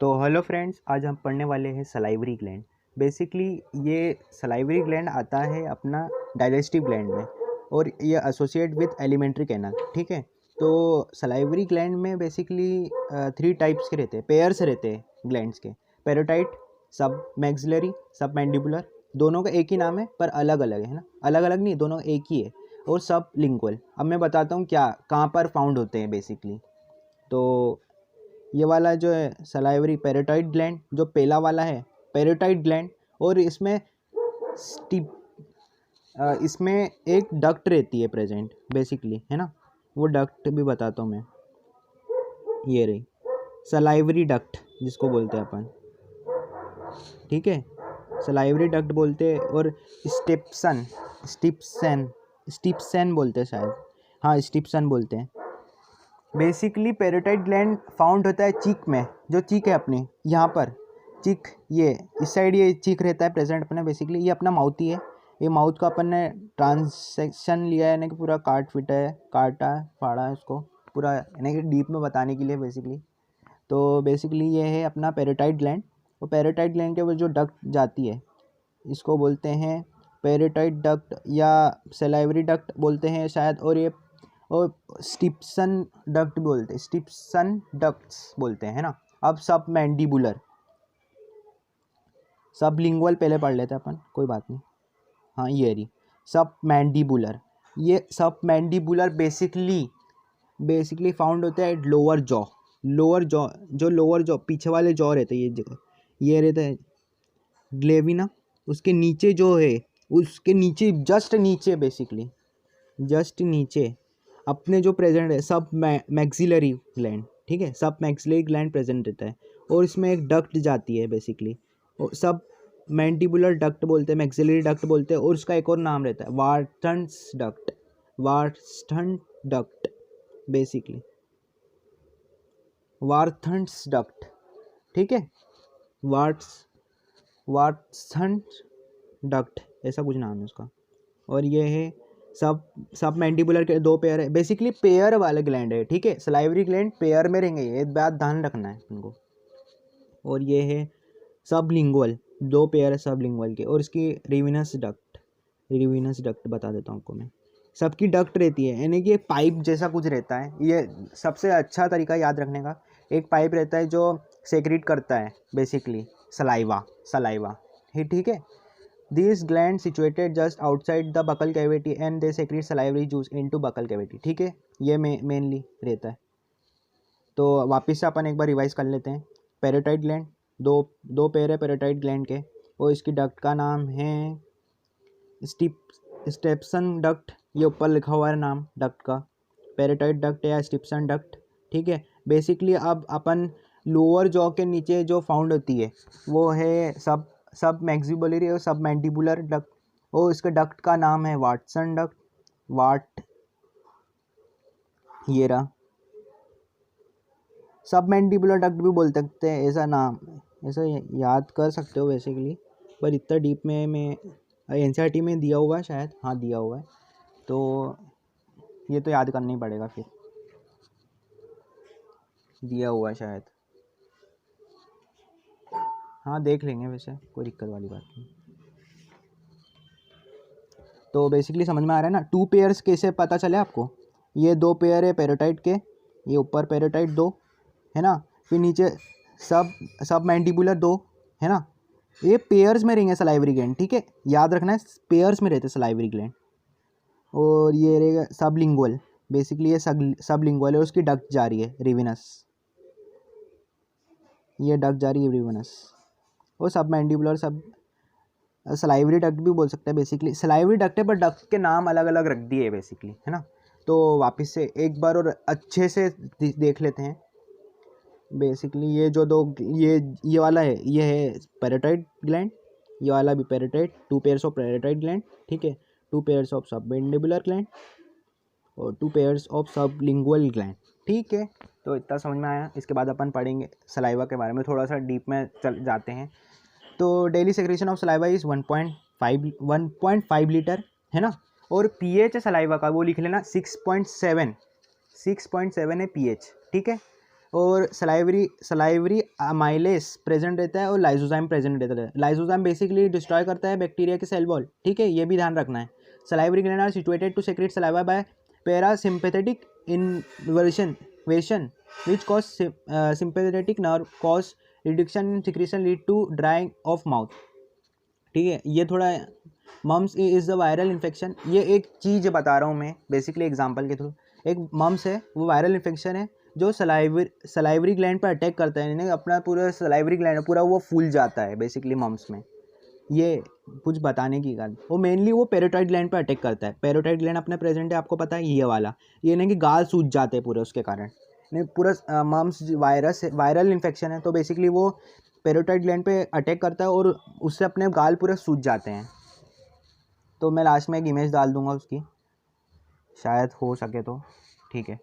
तो hello friends, आज हम पढ़ने वाले हैं सलाइवरी ग्लैंड। बेसिकली ये सलाइवरी ग्लैंड आता है अपना डाइजेस्टिव ग्लैंड में और ये एसोसिएट विद एलिमेंट्री कैनल। ठीक है, तो सलाइवरी ग्लैंड में बेसिकली 3 टाइप्स के रहते हैं, पेयर्स रहते हैं ग्लैंड्स के। पैराटाइट, सब मैक्सिलरी, सब मैंडिबुलर। दोनों का एक ही नाम है पर अलग अलग है ना, अलग अलग नहीं, दोनों एक ही है। और सब लिंगुअल। अब मैं बताता हूँ क्या कहाँ पर फाउंड होते हैं बेसिकली। तो ये वाला जो है सलाइवरी पैराटाइट ग्लैंड, जो पहला वाला है पैराटाइट ग्लैंड, और इसमें इसमें एक डक्ट रहती है प्रेजेंट बेसिकली, है ना। वो डक्ट भी बताता हूँ मैं। ये रही सलाइवरी डक्ट जिसको बोलते हैं अपन, ठीक है, सलाइवरी डक्ट बोलते हैं। और स्टिप्सन बोलते हैं शायद, हाँ स्टिप्सन बोलते हैं। बेसिकली पैराटाइट ग्लैंड फाउंड होता है चीक में, जो चीक है अपनी यहाँ पर चीक, ये इस साइड ये चीक रहता है प्रेजेंट अपने। बेसिकली ये अपना माउथ ही है। ये माउथ का अपन ने ट्रांसेक्शन लिया है, यानी कि पूरा काटा फाड़ा है उसको पूरा, यानी कि डीप में बताने के लिए बेसिकली। तो बेसिकली ये है अपना पैराटाइट ग्लैंड। और पैराटाइट ग्लैंड के वो जो डक्ट जाती है इसको बोलते हैं पैराटाइट डक्ट या सलाइवरी डक्ट बोलते हैं शायद। और स्टिप्सन डक्ट बोलते हैं, स्टिप्सन डक्ट्स बोलते हैं, है ना। अब सब मैंडिबुलर, सब लिंगुअल पहले पढ़ लेते हैं अपन, कोई बात नहीं। हाँ ये रही सब मैंडिबुलर। ये सब मैंडिबुलर बेसिकली फाउंड होता है लोअर जॉ, जो लोअर जॉ पीछे वाले जॉ रहते हैं, ये रहता है ग्लेविना। उसके नीचे जो है, उसके नीचे जस्ट नीचे बेसिकली, जस्ट नीचे अपने जो प्रेजेंट है सब मैक्सिलरी ग्लैंड, ठीक है, सब मैक्सिलरी ग्लैंड प्रेजेंट रहता है। और इसमें एक डक्ट जाती है बेसिकली, और सब मैंडिबुलर डक्ट बोलते हैं, मैक्सिलरी डक्ट बोलते हैं। और उसका एक और नाम रहता है वार्टन्स डक्ट बेसिकली, वार्थन्स डक्ट, ठीक है, वार्थन्स डक्ट ऐसा कुछ नाम है उसका। और ये है सब मैंडिबुलर के 2 पेयर है, बेसिकली पेयर वाले ग्लैंड है, ठीक है। सलाइवरी ग्लैंड पेयर में रहेंगे, ये बात ध्यान रखना है उनको। और ये है सब लिंगुअल, 2 पेयर है सब लिंगुअल के। और इसकी रिविनस डक्ट बता देता हूँ आपको मैं। सबकी डक्ट रहती है, यानी कि एक पाइप जैसा कुछ रहता है। ये सबसे अच्छा तरीका याद रखने का, एक पाइप रहता है जो सेक्रेट करता है बेसिकली सलाइवा, ठीक है। These glands situated just outside the buccal cavity and they secrete salivary juice into buccal cavity, ठीक है। ये मेनली रहता है। तो वापस से अपन एक बार रिवाइज कर लेते हैं। पैराटाइट ग्लैंड, दो पैर है पैराटाइट ग्लैंड के, और इसकी डक्ट का नाम है स्टेप्सन डक्ट, ये ऊपर लिखा हुआ है नाम डक्ट का, पैराटाइट डक्ट या स्टिप्सन डक्ट, ठीक है। बेसिकली अब अपन लोअर जॉ के नीचे जो फाउंड होती है वो है सब मैक्सिबुलरी और सब मैंडिबुलर डक्ट। और इसके डक्ट का नाम है वाटसन डक्ट, ये रहा। सब मैंडिबुलर डक्ट भी बोल सकते हैं, ऐसा नाम, ऐसा याद कर सकते हो बेसिकली। पर इतना डीप में मैं एनसीईआरटी में दिया हुआ है शायद, हाँ दिया हुआ है, तो ये तो याद करना ही पड़ेगा फिर, दिया हुआ है शायद, हाँ देख लेंगे, वैसे कोई दिक्कत वाली बात नहीं। तो बेसिकली समझ में आ रहा है ना। 2 पेयर्स कैसे पता चले आपको, ये 2 पेयर है पैराटाइट के, ये ऊपर पैराटाइट 2 है ना, फिर नीचे सब मैंडिबुलर 2 है ना। ये पेयर्स में रहेंगे सलाइवरी ग्लैंड, ठीक है, याद रखना है पेयर्स में रहते सलाइवरी ग्लैंड। और ये रहेगा सब लिंगुअल, बेसिकली ये सब लिंगुअल है। उसकी डक्ट जा रही है रिविनस, ये डक्ट जा रही है रिविनस। और सब मैंडिबुलर, सब सलाइवरी डक्ट भी बोल सकते हैं बेसिकली, सलाइवरी डक्ट है पर डक्ट के नाम अलग अलग रख दिए बेसिकली, है ना। तो वापस से एक बार और अच्छे से देख लेते हैं। बेसिकली ये जो ये वाला है, ये है पैराटाइट ग्लैंड, ये वाला भी पैराटाइट, 2 पेयर्स ऑफ पैराटाइट ग्लैंड, ठीक है, 2 पेयर्स ऑफ सब मैंडिबुलर ग्लैंड और 2 पेयर्स ऑफ सब लिंगुअल ग्लैंड, ठीक है। तो इतना समझ में आया। इसके बाद अपन पढ़ेंगे सलाइवा के बारे में, थोड़ा सा डीप में चल जाते हैं। तो daily secretion of saliva is 1.5 litre, है ना। और पीएच है सलाइवा का, वो लिख लेना 6.7 है पीएच, ठीक है। और सलाइवरी अमाइलेस प्रेजेंट रहता है और लाइसोजाइम प्रेजेंट रहता है। लाइसोजाइम बेसिकली डिस्ट्रॉय करता है बैक्टीरिया के सेल वॉल, ठीक है, ये भी ध्यान रखना है। Salivary gland are situated to secrete saliva by parasympathetic inversion which cause sympathetic nerve cause reduction in secretion lead to drying of mouth, ठीक है। ये थोड़ा mumps is a viral infection, ये एक चीज़ बता रहा हूँ मैं बेसिकली एग्जांपल के थ्रू। एक मम्स है, वो वायरल इन्फेक्शन है जो सलाइवरी ग्लैंड पर अटैक करता है, यानी अपना पूरा सलाइवरी ग्लैंड पूरा वो फूल जाता है बेसिकली मम्स में। ये कुछ बताने की बात, वो मेनली वो पैराटाइड ग्लैंड पर अटैक करता है। पैराटाइड ग्लैंड अपने प्रेजेंट है, आपको पता है ये वाला, ये नहीं कि गाल सूज जाते हैं पूरे उसके कारण, नहीं पूरा मम्स वायरल इन्फेक्शन है, तो बेसिकली वो पैराटाइड ग्लैंड पे अटैक करता है और उससे अपने गाल पूरे सूज जाते हैं। तो मैं लास्ट में एक इमेज डाल दूंगा उसकी, शायद हो सके तो, ठीक है।